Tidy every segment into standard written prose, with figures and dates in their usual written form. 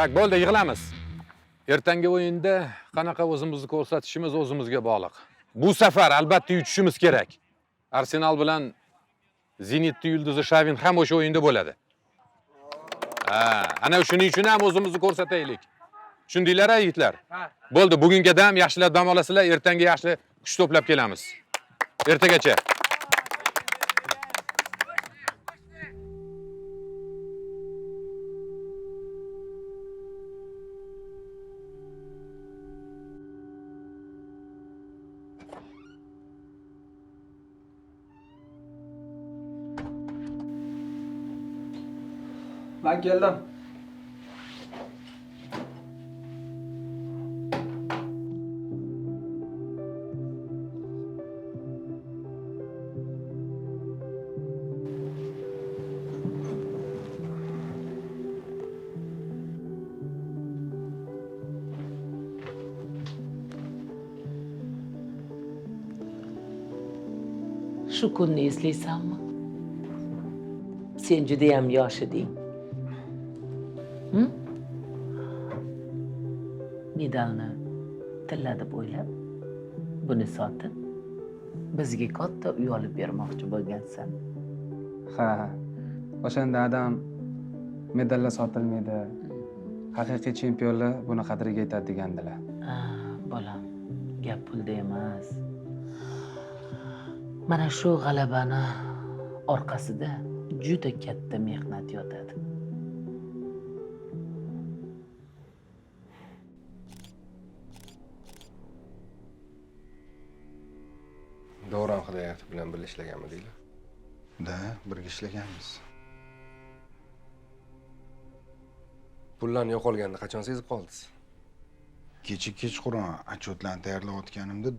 Tak, bo'ldi, yig'ilamiz. Ertangi o'yinda qanaqa o'zimizni ko'rsatishimiz o'zimizga bog'liq. Bu safar albatta yutishimiz kerak. Arsenal bilan Zenitni yulduzi Shavin ham o'sha o'yinda bo'ladi. Ana shuning uchun ham o'zimizni ko'rsataylik. Tushundinglar, yigitlar? Bo'ldi, bugunga dam yaxshilab dam olasizlar, ertangi yaxshi kuch to'plab kelamiz. Ertagacha. Ben geldim. Shu kunni eslaysanmi? Sen judayam yosh eding. Medalni tilladib o'ylab, buni sotib, bizga katta uy olib bermoqchi bo'lgansan. Ha. O'shanda adam medallar sotilmaydi. Haqiqiy chempionlar buni qadriga yetadi degandilar. Bolam, gap pulda emas. Mana shu g'alabani orqasida juda katta mehnat yotadi. Davron Xudoyorov bilan birga ishlaganmidinglar? Da, birga ishlaganmiz. Pullarni yo'qolganini qachon sezib qoldingiz? Kecha kechqurun отчетlarni tayyorlayotganimda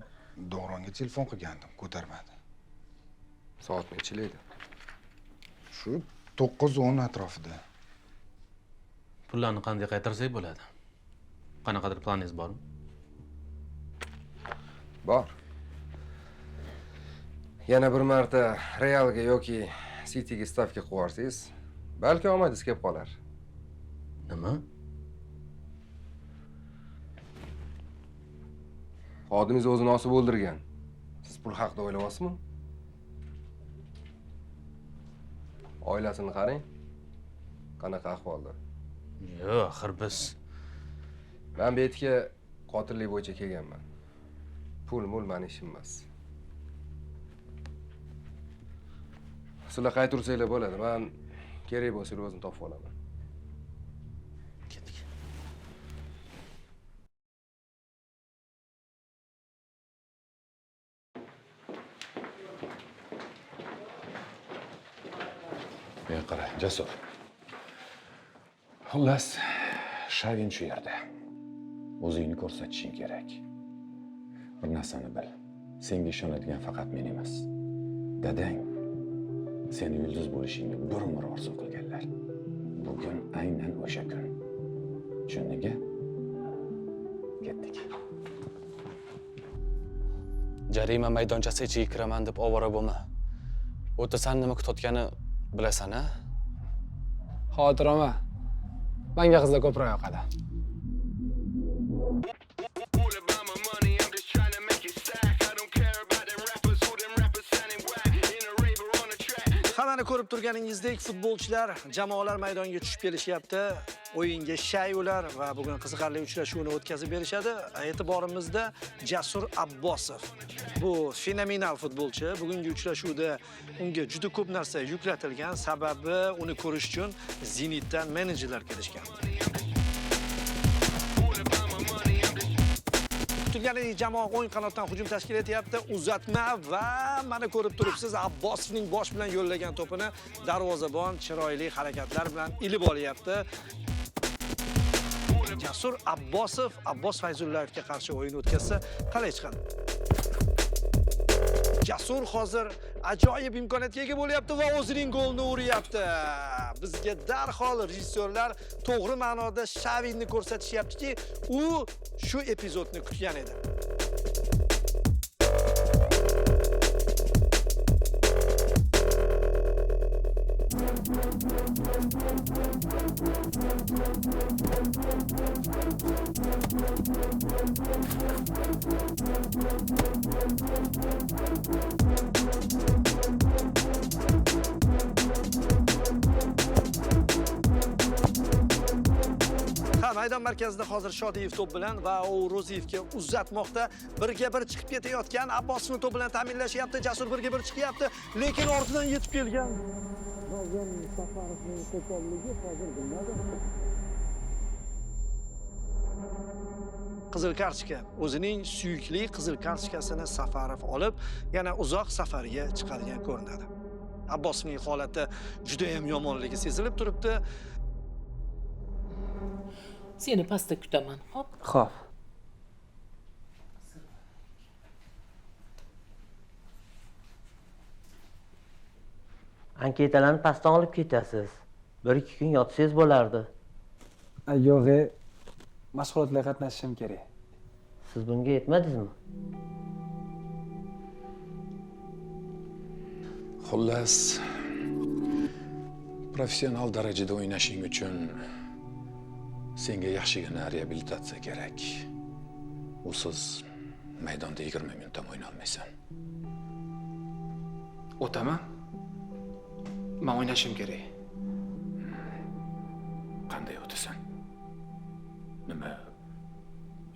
Davronga telefon qilgandim, ko'tarmadi. Soat nechilik edi? Shu 9:10 atrofida. Pullarni qanday qaytarsak bo'ladi? Qanaqadir planingiz bormi? Bor. Yana bir marta Realga yoki Cityga stavka qilib yuborsangiz, balki omadingiz kelib qolar. Nima? Xodimingiz o'zini osib o'ldirgan. Siz pul haqida o'ylayapsizmi? Oilasini qarang. Qanaqa ahvolda? Yo'q, axir biz Men bu yerga qotillik bo'yicha kelganman. Pul meni ishim emas. Sizlar qaytursanglar bo'ladi. Men kerak bo'lsa o'zim topib olaman. ketdik. Men qara, Jasur. Xullas, Shavin shu yerda. O'zingni ko'rsatishing kerak. Bir narsani bil. Senga ishonadigan faqat men emas. Dadang seni yulduz bo'lishingni bir umr orzu qilganlar. Bugun aynan o'sha kun. Tushundingmi? Ketdik. Jarima maydonchasi ichiga kiraman deb ovora bo'lma. O'tasan nima kutayotgani bilasan-a? Xotirama. Menga qizlar ko'proq yoqadi. Hammani ko'rib turganingizdek, futbolchilar, jamoalar maydonga tushib kelishyapti. O'yinga shay ular va bugun qiziqarli uchrashuvni o'tkazib berishadi. E'tiborimizda Jasur Abbosov. Bu fenomenal futbolchi. Bugungi uchrashuvda unga juda ko'p narsa yuklatilgan, sababi uni ko'rish uchun Zenitdan menejerlar kelishgan. Kutilganidek jamoa o'ng qanotdan hujum tashkil etyapti. Uzatma va mana ko'rib turibsiz, Abbosovning bosh bilan yo'llagan to'pini darvozabon chiroyli harakatlar bilan ilib olyapti. Jasur Abbosov Abbos Fayzullayevga qarshi o'yin o'tkazsa, qalay chiqadi? Jasur hozir ajoyib imkoniyatga ega bo'lyapti va o'zining golini uryapti. Bizga darhol rejissyorlar to'g'ri ma'noda Shavinni ko'rsatishyaptiki, u shu epizodni kutgan edi. Ha, maydon markazida hozir Shodiyev to'p bilan va u Ro'ziyevga uzatmoqda. Birga bir chiqib ketayotgan Abbosovni to'p bilan ta'minlashyapti. Jasur birga bir chiqyapti, lekin ortidan yetib kelgan Nozim Safarovning qo'polligi hozir bilmadi. Qizil kartochka, o'zining suyukli qizil kartochkasini Safarov olib, yana uzoq safarga chiqadigan ko'rinadi. Abbosovning holati juda ham yomonligi sezilib turibdi. Seni pastda kutaman. Hop. Xo'p. Anketalarni pastdan olib ketasiz. 1-2 kun yotsangiz bo'lardi. Yo'q, mashg'ulotlarga qatnashishim kerak. Siz bunga yetmadingizmi? Xullas, professional darajada o'ynashing uchun senga yaxshigina reabilitatsiya kerak. Usiz maydonda 20 minut ham o'ynay olmaysan. O'taman. Men o'ynashim kerak. Qanday o'tasan? Nima?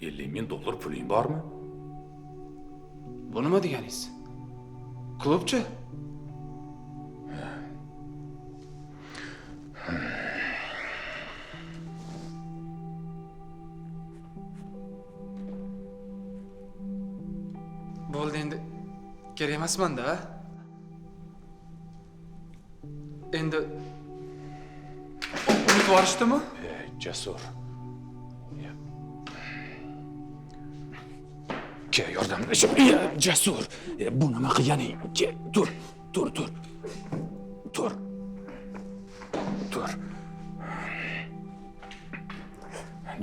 50 ming dollar puling bormi? Bu nima deganingiz? Klubchi? Bo'ldi endi. Kerak emasman-da. Endi unutib yuborishdimi? Jasur. Ke yordamlashib. Jasur. Bu nima qilganing? Tur. Tur.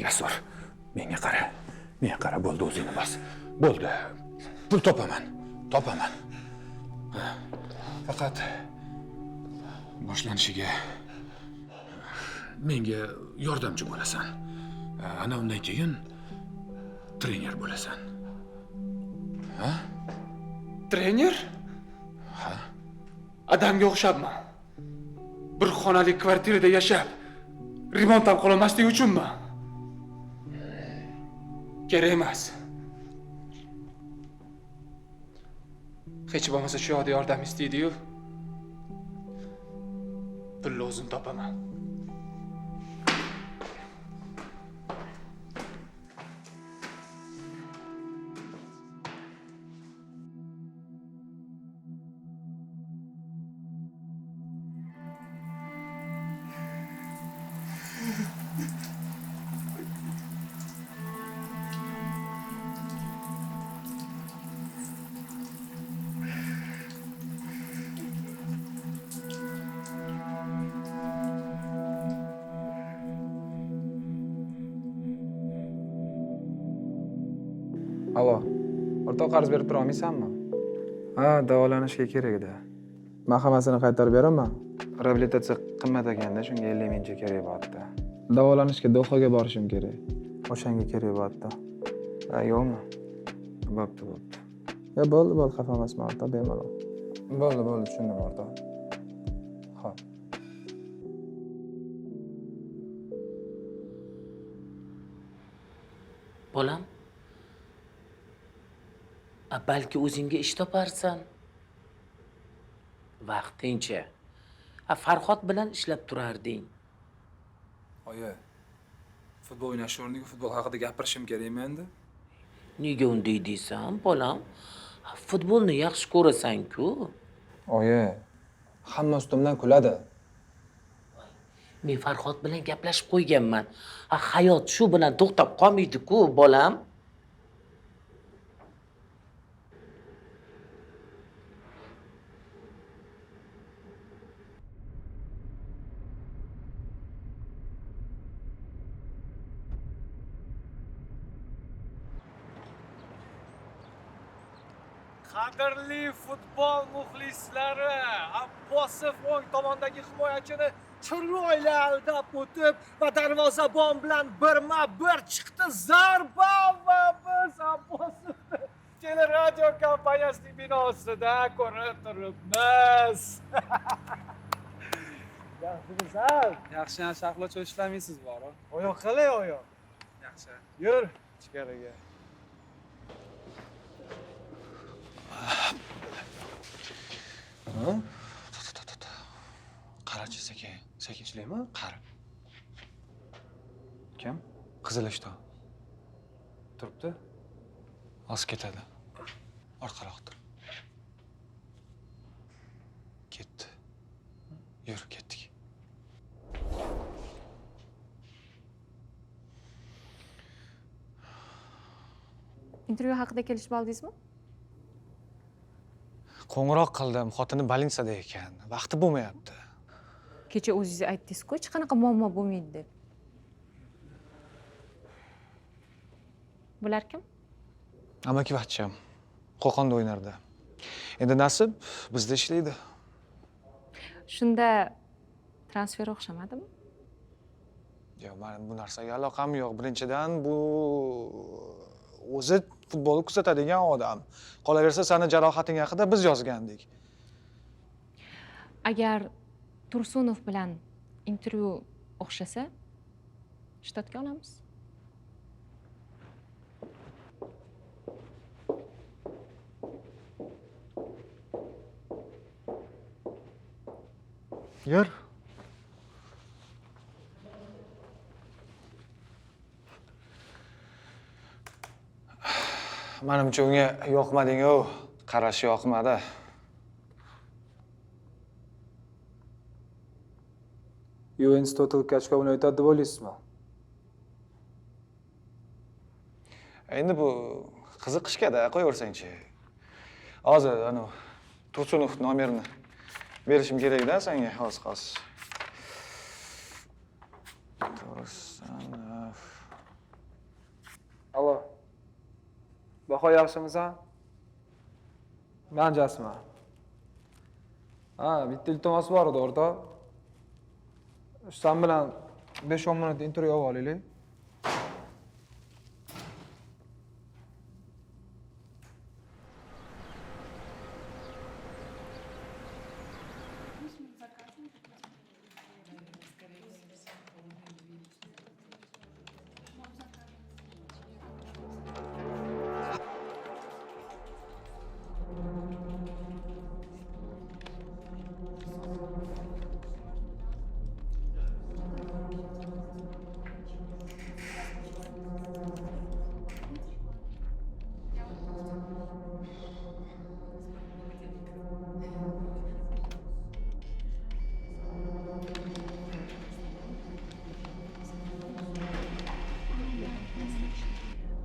Jasur, menga qara. Menga qara, bo'ldi, o'zingni bas. Bo'ldi. Pul topaman. Faqat boshlanishiga menga yordamchi bo'lasan. Ana undan keyin trener bo'lasan. Ha? Trener? Ha. Adamga o'xshabman. Bir xonali kvartirada yashab, remont ham qilolmaslik uchunmi? Kerak emas. Hech bo'lmasa shu yoqda yordam istaydi-yu. Pulni o'zim topaman. Alo, o'rtoq qarz berib tura olmaysanmi? Ha, davolanishga kerak edi. Men hammasini qaytarib beraman. Reabilitatsiya qimmat ekanda, shunga 50 mingcha kerak bo'pti. Davolanishga Dohaga borishim kerak. O'shanga kerak bo'pti. Ha, yo'qmi? Bo'pti. Ya bo'ldi, xafa emasman, o'rtoq, bemalol. Bo'ldi, tushundim, o'rtoq. Xo'p. Bolam, balki o'zingga ish toparsan. Vaqtincha. Farhod bilan ishlab turarding. Oyi, futbol o'ynash o'rniga futbol haqida gapirishim kerakmi endi? Nega unday deysan, bolam? Futbolni yaxshi ko'rasan-ku. Oyi, hamma ustimdan kuladi. Men Farhod bilan gaplashib qo'yganman. Hayot shu bilan to'xtab qolmaydi-ku, bolam. Qadrli futbol muxlislari, Abbosov o'ng tomondagi himoyachini chiroyli aldab o'tib va darvozabon bilan birma-bir chiqdi. Zarba va biz Abbosovni teleradio kompaniyasining binosida ko'rib turibmiz. Yaxshimisiz? Yaxshi sharhlash ishlamaysiz bor. Oyoq qalay oyoq? Yaxshi. Yur. Ichkariga. Qarachi sekin. Sekinchilikmi? Qara. Kim? Qizil ishton. Turibdi. Oz ketadi. Orqaroqdir. Ketdi. Yur, ketdik. Intervyu haqida kelishib oldingizmi? Qo'ng'iroq qildim, xotini больницада ekan. Vaqti bo'lmayapti. Kecha o'zingiz aytdingiz-ku, hech qanaqa muammo bo'lmaydi deb. Bular kim? Amakivachcham Qo'qonda o'ynardi. Endi nasib bizda ishlaydi. Shunda transfer o'xshamadimi? Yo'q, men bu narsaga aloqam yo'q. Birinchidan bu o'zi futbolni kuzatadigan odam. Qolaversa, seni jarohating haqida biz yozgandik. Agar Tursunov bilan intervyu o'xshasa, shtatga olamiz. Yur. Menimcha unga yoqmading-ku. Qarashi yoqmadi. Yuventus Total Kachka bilan o'tadi deb o'ylaysizmi? Endi bu qiziqishga-da, qo'yaversang-chi. Hozir Tursunov nomerini berishim kerak-da senga, hozir. Tursunov. Alo. Baho yaxshimisan? Men Jasman. Bitta iltimos bor edi, o'rtoq. Sen bilan 5-10 minut intervyu olib olaylik.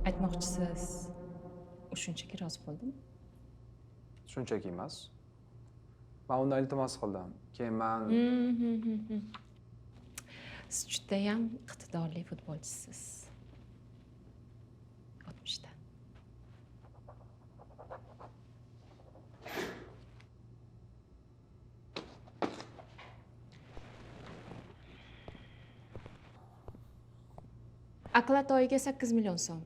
Aytmoqchisiz, u shunchaki rozi bo'ldimi? Shunchaki emas. Men undan iltimos qildim. Keyin men Siz judayam iqtidorli futbolchisiz. O'tmishda. Aqlat oyiga 8 million so'm.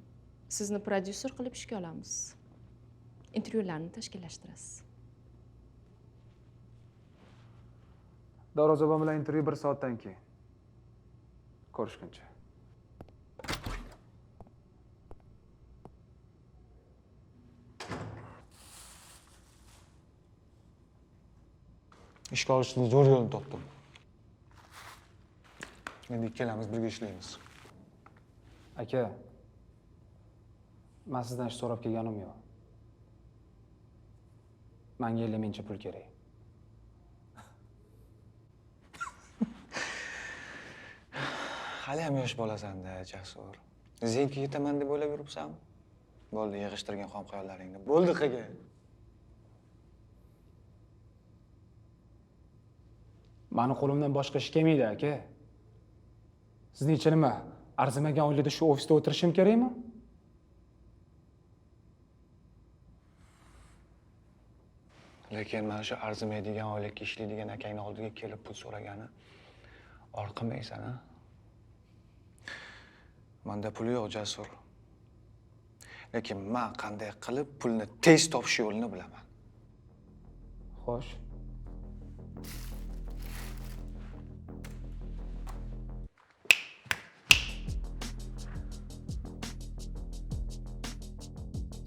Sizni prodyuser qilib ishga olamiz. Intervyularni tashkillashtirasiz. Darvozabon bilan intervyu 1 soatdan keyin. Ko'rishguncha. Ishga olishning zo'r yo'lini topdim. Endi ikkalamiz birga ishlaymiz. Aka, men sizdan ish so'rab kelganim yo'q. Menga 50 mingcha pul kerak. Hali ham yosh bolasan-da, Jasur. Zenka yetaman deb o'ylab yuribsanmi? Bo'ldi, yig'ishtirgan xom xayollaringni. Bo'ldi, qaga. Meni qo'limdan boshqa ish kelmaydi, aka. Sizningcha nima? Arzimagan oilada shu ofisda o'tirishim kerakmi? Lekin mana shu arzimaydigan oylikka ishlaydigan akangni oldiga kelib pul so'ragani or qilmaysan, a? Menda pul yo'q, Jasur. Lekin men qanday qilib pulni tez topish yo'lini bilaman. Xo'sh.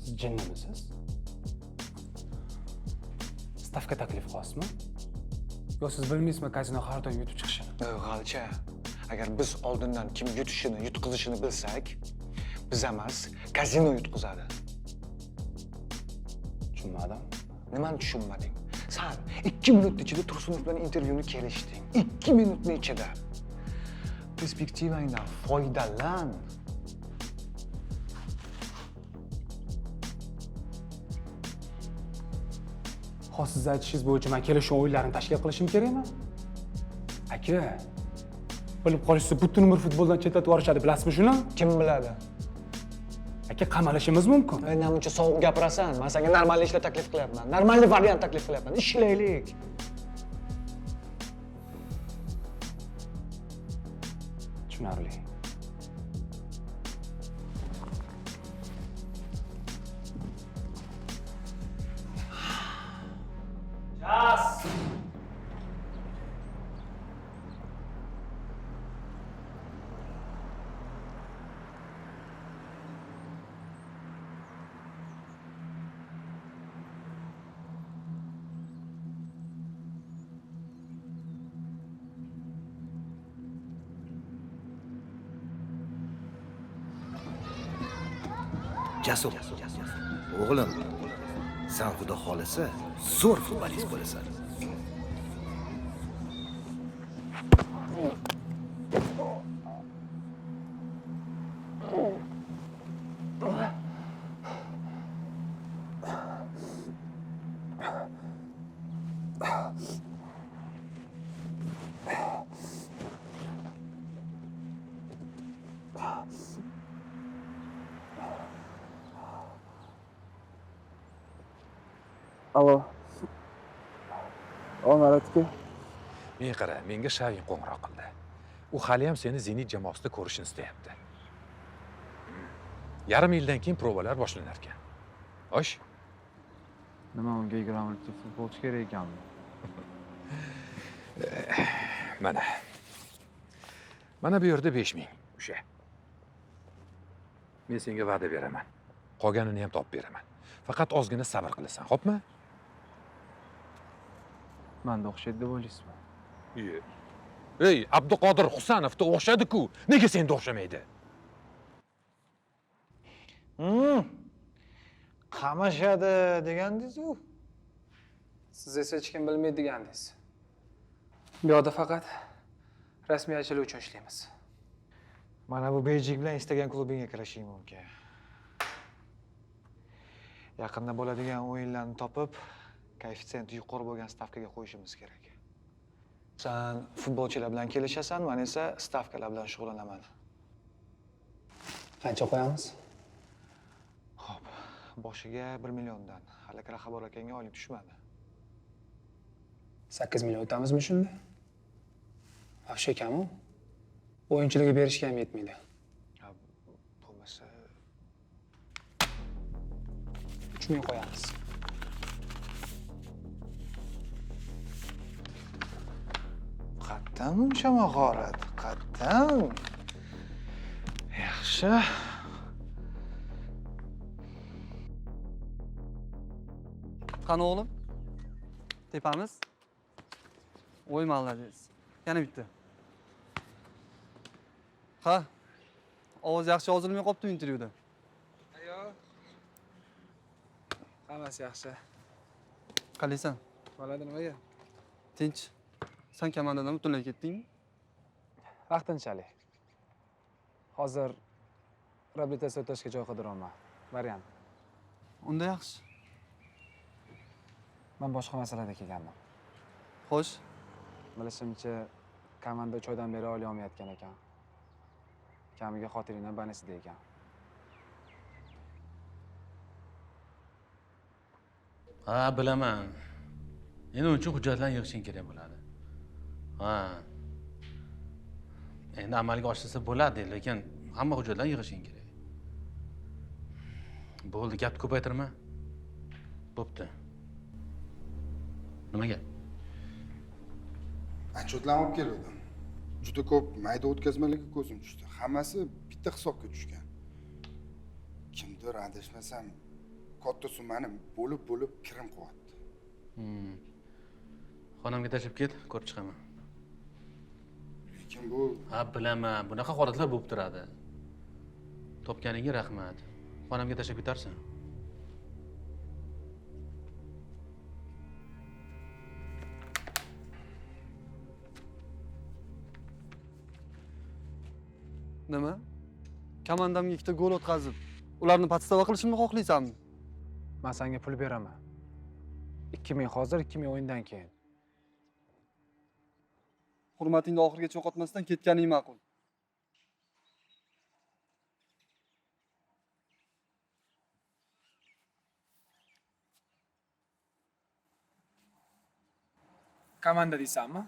Siz jinnimisiz? Stavka taklif qilasizmi? Yo siz bilmaysizmi kazino har doim yutib chiqishini? G'alcha, agar biz oldindan kim yutishini, yutqizishini bilsak, biz emas, kazino yutqizadi. Tushunmadim. Nimani tushunmading? Sen 2 minut ichida Tursunov bilan intervyuni kelishding. 2 minutni ichida. Perspektivangdan foydalan. Hozir siz aytishingiz bo'yicha men kelishuv o'yinlarini tashkil qilishim kerakmi? Aka, bilib qolishsa butun umr futboldan chetlatib yuborishadi, bilasizmi shuni? Kim biladi? Aka, qamalishimiz mumkin. Namuncha sovuq gapirasan. Men senga normal ishlar taklif qilyapman. Normal variant taklif qilyapman. Ishlaylik. Tushunarli. Jasur. O'g'lim, sen xudo xolisa zo'r futbolist bo'lasan. Alo. Omaratga. Men qara, menga Shavin qo'ng'iroq qildi. U hali ham seni Zenit jamoasida ko'rishni istayapti. Yarim yildan keyin provalar boshlanar ekan. Xo'sh? Nima unga grammatli futbolchi kerak ekanmi? Mana. Mana bu yerda 5000 o'sha. Men senga va'da beraman. Qolganini ham topib beraman. Faqat ozgina sabr qilasan, xo'pmi? Menda o'xshaydi deb o'ylaysizmi? Ey, Abduqodir Husanovga o'xshadi-ku. Nega senda o'xshamaydi? Qamashadi degandingiz-ku. Siz esa hech kim bilmaydi degandingiz. Bu yerda faqat rasmiyatchilik uchun ishlaymiz. Mana bu bejik bilan istagan klubingga kirishing mumkin. Yaqinda bo'ladigan o'yinlarni topib, koeffitsiyenti yuqori bo'lgan stavkaga qo'yishimiz kerak. Sen futbolchilar bilan kelishasan, men esa stavkalar bilan shug'ullanaman. Qancha qo'yamiz? Xo'p, boshiga 1 milliondan. Hali Qiraqabor akangga oylik tushmadi. 8 million o'tamizmi shunda? Afsha kam-u. O'yinchilarga berishga ham yetmaydi. Bo'lmasa 3 ming qo'yamiz. Qattan o'sha mahorat, qattan. Yaxshi. Qani o'g'lim? Tepamiz. Voy молодец. Yana bitta. Ha. Ovoz yaxshi yozilmay qopti intervyuda. Yo'q. Hammasi yaxshi. Qalaysan? Bo'ladi nimaga? Tinch. Sen komandadan butunlay ketdingmi? Vaqtinchalik. Hozir reabilitatsiya o'tashga joy qidiryapman. Variant. Unda yaxshi. Men boshqa masalada kelganman. Xo'sh. Bilishimcha, komanda 3 oydan beri oylik olmayotgan ekan. Kamiga xotiringdan banisida ekan. Ha, bilaman. Endi uning uchun hujjatlarni yig'ishing kerak bo'ladi. Ha. Endi amalga oshirsa bo'ladi, lekin hamma hujjatlarni yig'ishing kerak. Bo'ldi, gapni ko'paytirma. Bo'pti. Nima gap? Отчетlarni olib keldim. Juda ko'p mayda o'tkazmalarga ko'zim tushdi. Hammasi bitta hisobga tushgan. Kimdir adashmasam katta summani bo'lib kirim qilyapti. Xonamga tashlab ket, ko'rib chiqaman. Lekin bu Ha, bilaman. Bunaqa holatlar bo'lib turadi. Topganingga rahmat. Xonamga tashlab ketarsan. Nima? Komandamga ikkita gol o'tkazib, ularni podstava qilishimni xohlaysanmi? Men senga pul beraman. 2000 hozir, 2000 o'yindan keyin. Hurmatingni oxirigacha yo'qotmasdan ketganing ma'qul. Komanda deysanmi?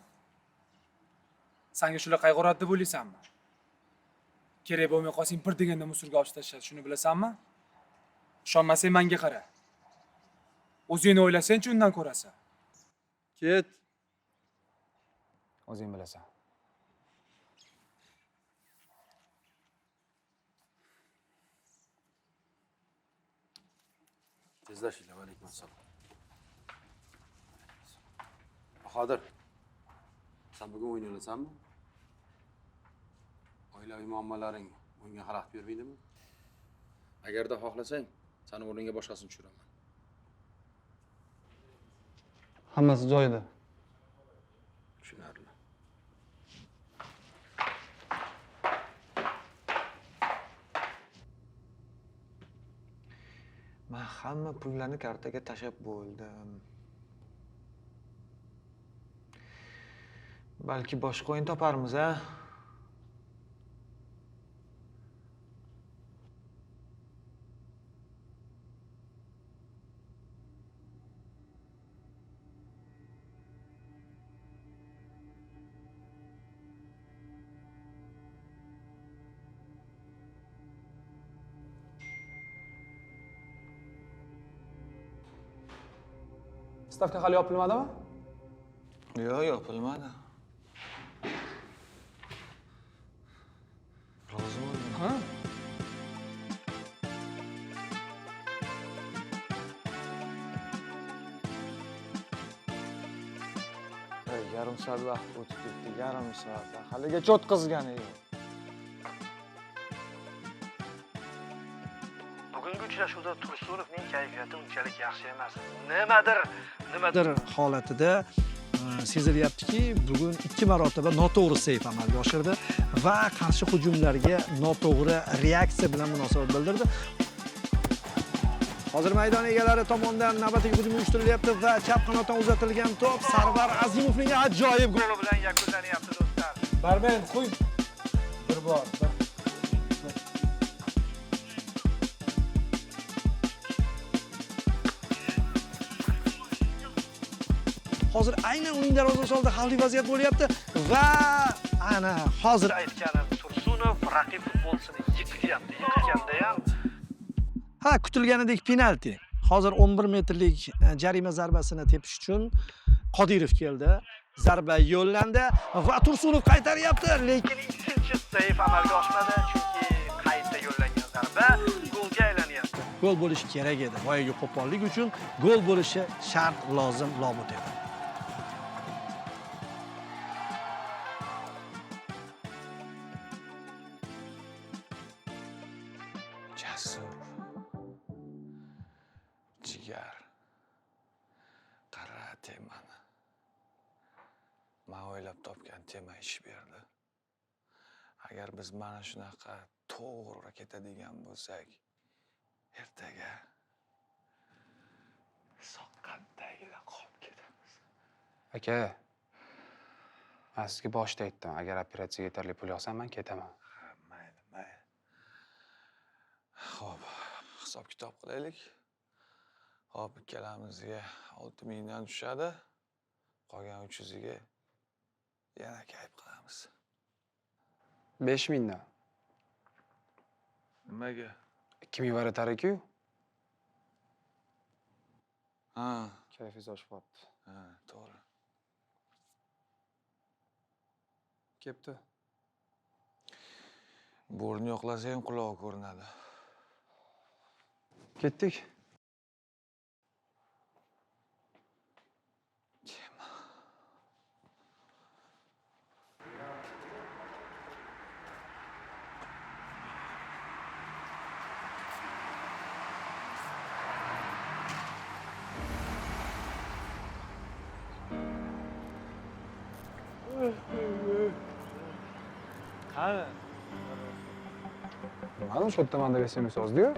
Senga shular qayg'uradi deb o'ylaysanmi? Kerak bo'lmay qolsang bir deganda musulga olib tashlashadi, shuni bilasanmi? Ishonmasang menga qara. O'zingni o'ylasang-chi undan ko'rasan. Ket. O'zing bilasan. Tezlashinglar, alaykum assalom. Bahodir, sen bugun o'yin o'ynasanmi? Oilaviy muammolaring bunga xalaqit bermaydimi? Agarda xohlasang, seni o'rniga boshqasini tushiraman. Hammasi joyida. Tushunarli. Men hamma pullarni kartaga tashab bo'ldim. Balki boshqa o'yin toparmiz, a? Stavka hali yopilmadimi? Yo'q, yopilmadi. Rozi bo'ldim. Ha? Yarim soat vaqt o'tib ketdi, yarim soat. Haligacha o'tkazgani yo'q. Bugungi uchrashuvda Tursunovning kayfiyati unchalik yaxshi emas. Nimadir holatida sezilyaptiki, bugun 2 marotaba noto'g'ri seyf amalga oshirdi va qarshi hujumlarga noto'g'ri reaksiya bilan munosabat bildirdi. Hozir maydon egalari tomonidan navbatdagi hujum uyushtirilyapti va chap qanotdan uzatilgan to'p Sarvar Azimovning ajoyib goli bilan yakunlanyapti, do'stlar. Barmen, qo'y. Bir bor. Hozir aynan uning darvozasi oldida xavfli vaziyat bo'lyapti va ana hozir aytganim Tursunov raqib futbolchisini yiqityapti. Yiqitganda ham kutilganidek penalti. Hozir 11 metrlik jarima zarbasini tepish uchun Qodirov keldi. Zarba yo'llandi va Tursunov qaytaryapti, lekin ikkinchi seyf amalga oshmadi, chunki qayta yo'llangan zarba golga aylanyapti. Gol bo'lishi kerak edi. Boyagi qo'pollik uchun gol bo'lishi shart, lozim, lobut edi. Jasur. Jigar. Qara temani. Men o'ylab topgan tema ish berdi. Agar biz mana shunaqa to'g'ri ketadigan bo'lsak, ertaga soqqatdagilar qolib ketamiz. Aka, men sizga boshida aytdim, agar operatsiyaga yetarli pul yig'sam, men ketaman. Mayli. Xo'p, hisob kitob qilaylik. Hop, ikkalamizga 6 mingdan tushadi. Qolgan 300 ga yana kayf qilamiz. 5000 dan. Nimaga? 2000 baratar eku. Ha, Kayfingiz oshib qolibdi. ha, to'g'ri. Kepti. Bo'rni yo'qlasa ham qulog'i ko'rinadi. Ketdik. Qani? Nimadan shu yerda manda SMS yozdi-yu?